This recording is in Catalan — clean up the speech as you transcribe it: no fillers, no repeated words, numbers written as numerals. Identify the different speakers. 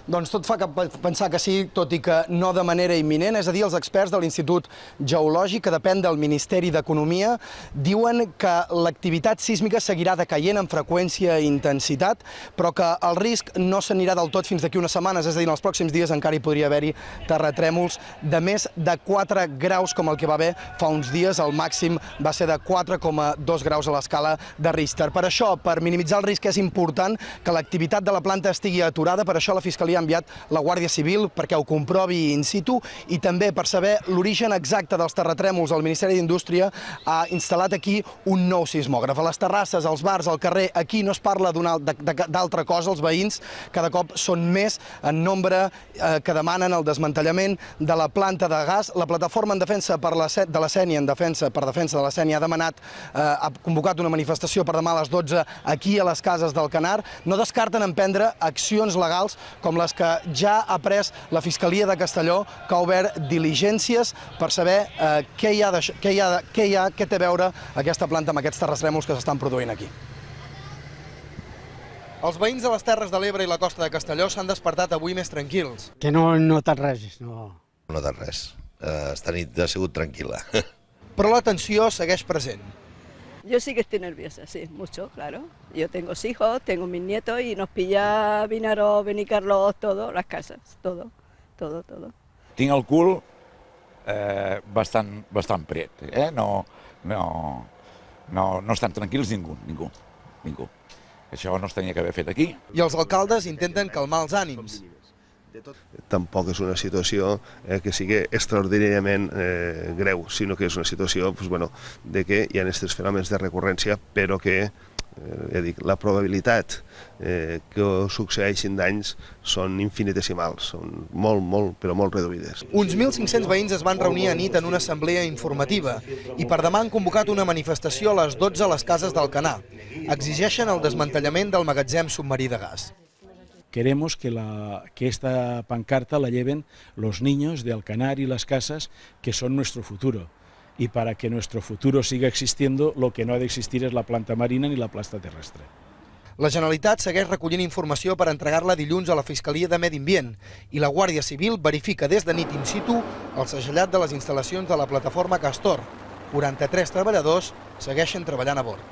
Speaker 1: Doncs tot fa pensar que sí, tot i que no de manera imminent. És a dir, els experts de l'Institut Geològic, que depèn del Ministeri d'Economia, diuen que l'activitat sísmica seguirà decaient en freqüència i intensitat, però que el risc no s'anirà del tot fins d'aquí unes setmanes. És a dir, en els pròxims dies encara hi podria haver-hi terratrèmols de més de 4 graus, com el que va haver fa uns dies. El màxim va ser de 4,2 graus a l'escala de Richter. Per això, per minimitzar el risc, és important que l'activitat de la planta estigui aturada. Per això la Fiscalia ha enviat la Guàrdia Civil perquè ho comprovi in situ, i també per saber l'origen exacte dels terratrèmols. El Ministeri d'Indústria ha instal·lat aquí un nou sismògraf. A les terrasses, als bars, al carrer, aquí no es parla d'altra cosa. Els veïns cada cop són més en nombre que demanen el desmantellament de la planta de gas. La plataforma en defensa de la Sénia, per defensa de la Sénia, ha convocat una manifestació per demà a les 12 aquí a les cases d'Alcanar. No descarten emprendre accions legals com les que ja ha pres la Fiscalia de Castelló, que ha obert diligències per saber què té a veure aquesta planta amb aquests terratrèmols que s'estan produint aquí. Els veïns de les Terres de l'Ebre i la costa de Castelló s'han despertat avui més tranquils.
Speaker 2: Que no he notat res, no.
Speaker 3: No he notat res. Esta nit ha sigut tranquil·la.
Speaker 1: Però la tensió segueix present.
Speaker 4: Yo sí que estoy nerviosa, sí, mucho, claro. Yo tengo hijos, tengo mis nietos y nos pilla Vinaròs, Benicarlós, todo, las casas, todo.
Speaker 5: Tinc el cul bastant pret, no estan tranquils ningú. Això no es tenia que haver fet aquí.
Speaker 1: I els alcaldes intenten calmar els ànims.
Speaker 6: Tampoc és una situació que sigui extraordinàriament greu, sinó que és una situació de que hi ha aquests fenòmens de recurrència, però que la probabilitat que succeeixin danys són infinitesimals, són però molt reduïdes.
Speaker 1: Uns 1.500 veïns es van reunir a nit en una assemblea informativa i per demà han convocat una manifestació a les 12 a les cases d'Alcanar. Exigeixen el desmantellament del magatzem submarí de gas.
Speaker 7: Queremos que esta pancarta la lleven los niños de Alcanar y las casas, que son nuestro futuro. Y para que nuestro futuro siga existiendo, lo que no ha de existir es la planta marina ni la planta terrestre.
Speaker 1: La Generalitat segueix recollint informació per entregar-la dilluns a la Fiscalia de Medi Ambient i la Guàrdia Civil verifica des de nit in situ el segellat de les instal·lacions de la plataforma Castor. 43 treballadors segueixen treballant a bord.